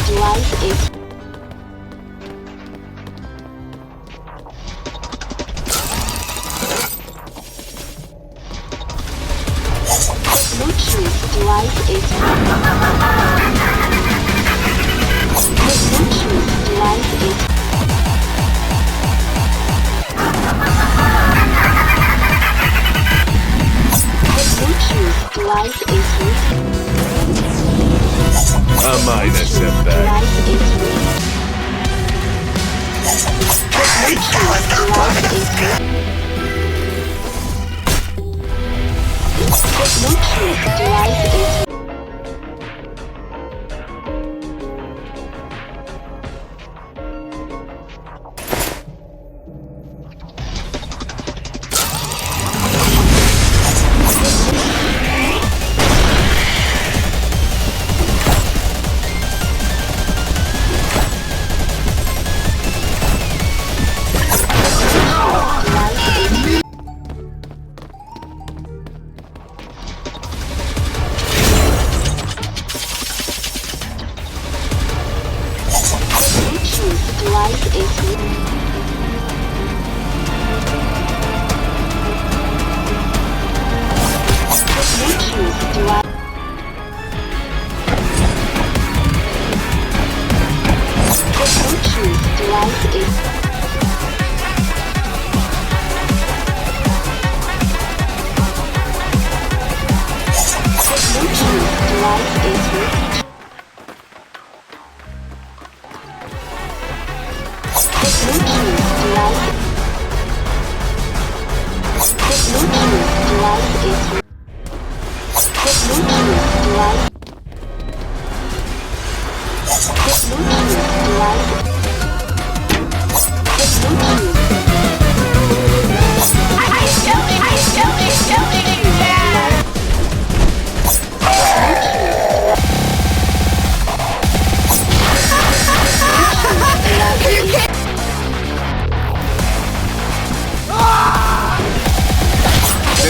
device is Bluetooth device is The Bluetooth device is Bluetooth device is A minor setback. Bluetooth device is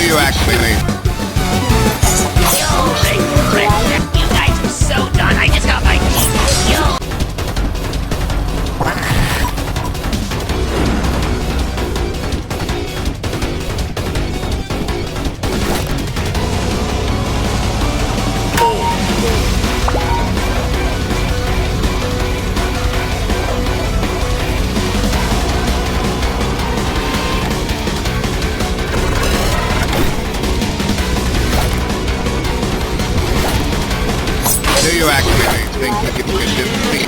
You actually need. You guys are so done. I just got my teeth. Do you actually think you can do me?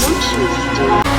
Bluetooth device.